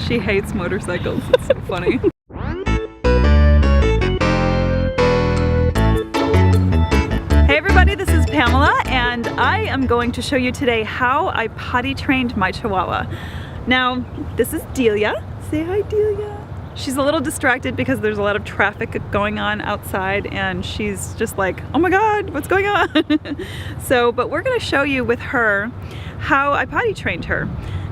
She hates motorcycles. It's so funny. Hey everybody, this is Pamela, and I am going to show you today how I potty trained my chihuahua. Now, this is Delia. Say hi, Delia. She's a little distracted because there's a lot of traffic going on outside, and she's just like, oh my god, what's going on? But we're gonna show you with her how I potty trained her.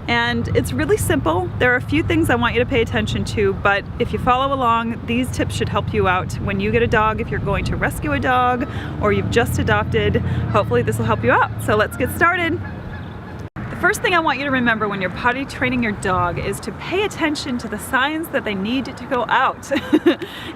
And it's really simple. There are a few things I want you to pay attention to, but if you follow along, these tips should help you out when you get a dog, if you're going to rescue a dog or you've just adopted. Hopefully this will help you out. So let's get started. The first thing I want you to remember when you're potty training your dog is to pay attention to the signs that they need to go out.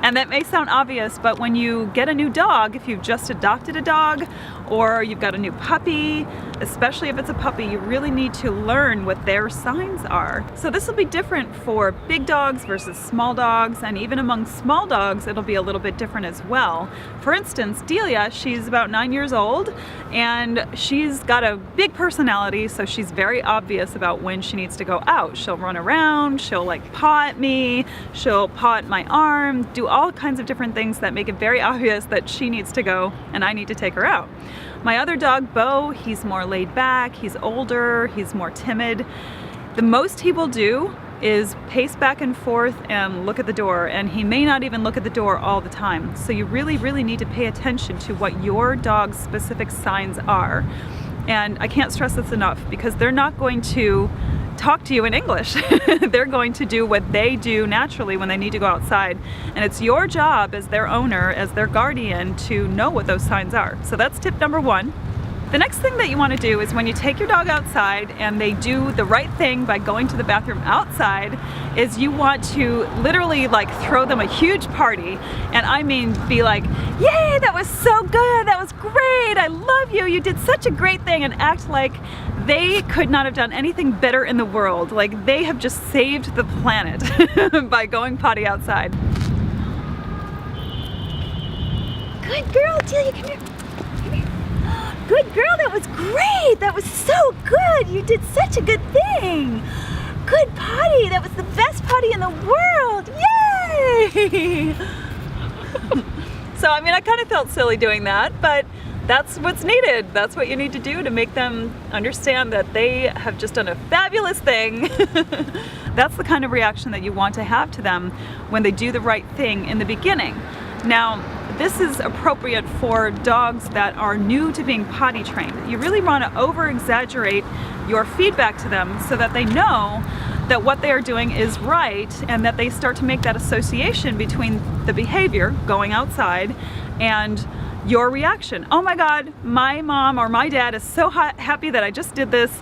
And that may sound obvious, but when you get a new dog, if you've just adopted a dog or you've got a new puppy, especially if it's a puppy, you really need to learn what their signs are. So this will be different for big dogs versus small dogs, and even among small dogs it'll be a little bit different as well. For instance, Delia, she's about 9 years old and she's got a big personality, so she's very obvious about when she needs to go out. She'll run around, she'll like paw at me, she'll paw at my arm, do all kinds of different things that make it very obvious that she needs to go and I need to take her out. My other dog, Bo, he's more laid back, he's older, he's more timid. The most he will do is pace back and forth and look at the door, and he may not even look at the door all the time. So you really need to pay attention to what your dog's specific signs are. And I can't stress this enough, because they're not going to talk to you in English. They're going to do what they do naturally when they need to go outside. And it's your job as their owner, as their guardian, to know what those signs are. So that's tip number one. The next thing that you want to do is when you take your dog outside and they do the right thing by going to the bathroom outside, is you want to literally like throw them a huge party. And I mean be like, yay, that was so good, that was great, I love you, you did such a great thing, and act like they could not have done anything better in the world. Like they have just saved the planet by going potty outside. Good girl, Delia, come here. Good girl, that was great! That was so good! You did such a good thing! Good potty! That was the best potty in the world! Yay! So, I mean, I kind of felt silly doing that, but that's what's needed. That's what you need to do to make them understand that they have just done a fabulous thing. That's the kind of reaction that you want to have to them when they do the right thing in the beginning. Now, this is appropriate for dogs that are new to being potty trained. You really want to over-exaggerate your feedback to them so that they know that what they are doing is right, and that they start to make that association between the behavior, going outside, and your reaction. Oh my god, my mom or my dad is so happy that I just did this.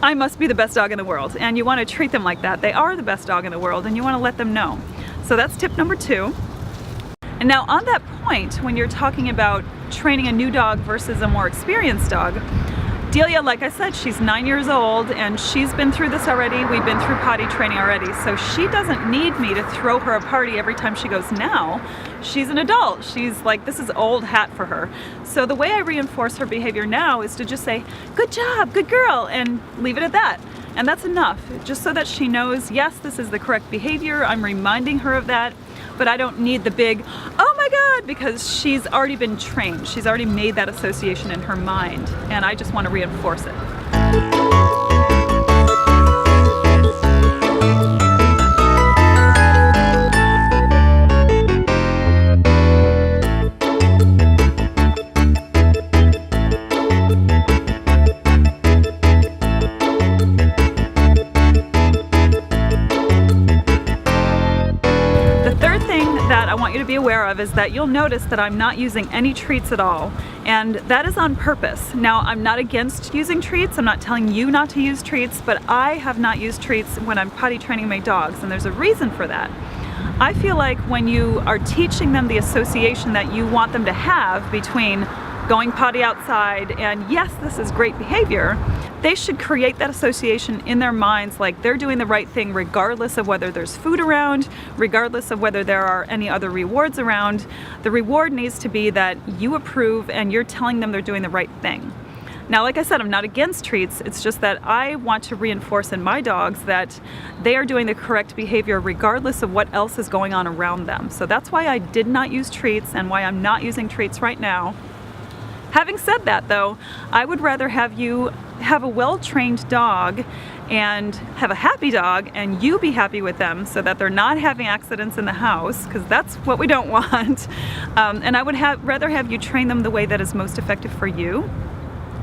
I must be the best dog in the world. And you want to treat them like that. They are the best dog in the world, and you want to let them know. So that's tip number two. And now on that point, when you're talking about training a new dog versus a more experienced dog, Delia, like I said, she's 9 years old and she's been through this already. We've been through potty training already. So she doesn't need me to throw her a party every time she goes now. She's an adult. She's like, this is old hat for her. So the way I reinforce her behavior now is to just say, good job, good girl, and leave it at that. And that's enough, just so that she knows, yes, this is the correct behavior. I'm reminding her of that. But I don't need the big, oh my god, because she's already been trained. She's already made that association in her mind, and I just want to reinforce it. I want you to be aware of is that you'll notice that I'm not using any treats at all, and that is on purpose. Now, I'm not against using treats. I'm not telling you not to use treats, but I have not used treats when I'm potty training my dogs, and there's a reason for that. I feel like when you are teaching them the association that you want them to have between going potty outside and yes, this is great behavior, they should create that association in their minds like they're doing the right thing regardless of whether there's food around, regardless of whether there are any other rewards around. The reward needs to be that you approve and you're telling them they're doing the right thing. Now, like I said, I'm not against treats. It's just that I want to reinforce in my dogs that they are doing the correct behavior regardless of what else is going on around them. So that's why I did not use treats and why I'm not using treats right now. Having said that though, I would rather have you have a well-trained dog and have a happy dog and you be happy with them so that they're not having accidents in the house, because that's what we don't want. And I would rather have you train them the way that is most effective for you,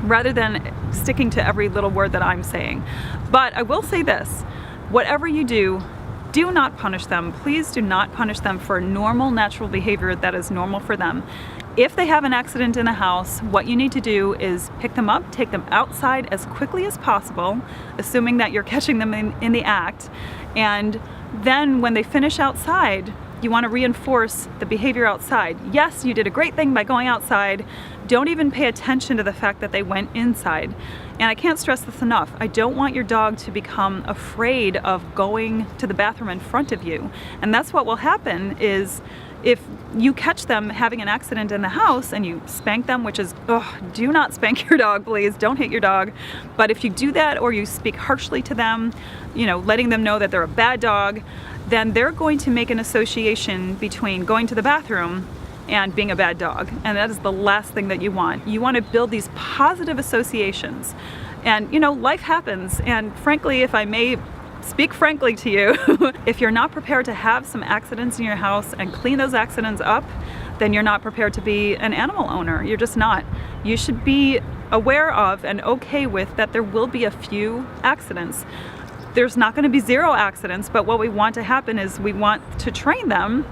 rather than sticking to every little word that I'm saying. But I will say this, whatever you do, do not punish them. Please do not punish them for normal, natural behavior that is normal for them. If they have an accident in the house, what you need to do is pick them up, take them outside as quickly as possible, assuming that you're catching them in the act. And then when they finish outside, you want to reinforce the behavior outside. Yes, you did a great thing by going outside. Don't even pay attention to the fact that they went inside. And I can't stress this enough. I don't want your dog to become afraid of going to the bathroom in front of you. And that's what will happen is if you catch them having an accident in the house and you spank them, which is, do not spank your dog, please. Don't hit your dog. But if you do that or you speak harshly to them, letting them know that they're a bad dog, then they're going to make an association between going to the bathroom and being a bad dog. And that is the last thing that you want. You want to build these positive associations. And life happens. And frankly, if I may speak frankly to you, if you're not prepared to have some accidents in your house and clean those accidents up, then you're not prepared to be an animal owner. You're just not. You should be aware of and okay with that there will be a few accidents. There's not going to be 0 accidents, but what we want to happen is we want to train them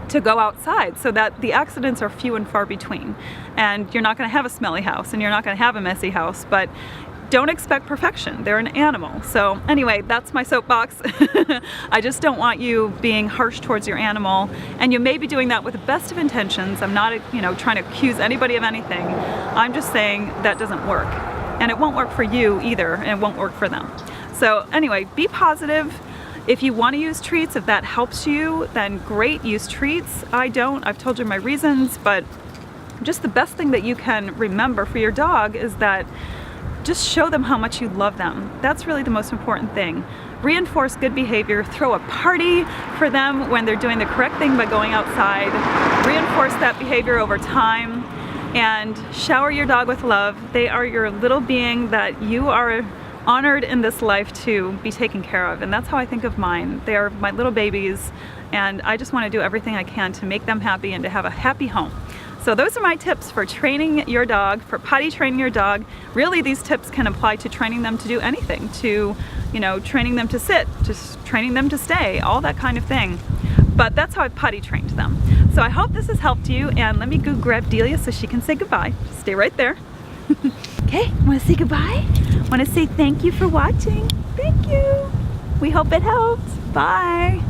to go outside so that the accidents are few and far between. And you're not going to have a smelly house and you're not going to have a messy house, but don't expect perfection. They're an animal. So anyway, that's my soapbox. I just don't want you being harsh towards your animal, and you may be doing that with the best of intentions. I'm not, trying to accuse anybody of anything. I'm just saying that doesn't work, and it won't work for you either, and it won't work for them. So anyway, be positive. If you want to use treats, if that helps you, then great, use treats. I don't. I've told you my reasons, but just the best thing that you can remember for your dog is that just show them how much you love them. That's really the most important thing. Reinforce good behavior, throw a party for them when they're doing the correct thing by going outside, reinforce that behavior over time, and shower your dog with love. They are your little being that you are honored in this life to be taken care of, and that's how I think of mine. They are my little babies, and I just want to do everything I can to make them happy and to have a happy home. So those are my tips for training your dog, for potty training your dog. Really, these tips can apply to training them to do anything, to, training them to sit, just training them to stay, all that kind of thing. But that's how I potty trained them. So I hope this has helped you, and let me go grab Delia so she can say goodbye. Stay right there. Okay, want to say goodbye? Want to say thank you for watching? Thank you. We hope it helps. Bye.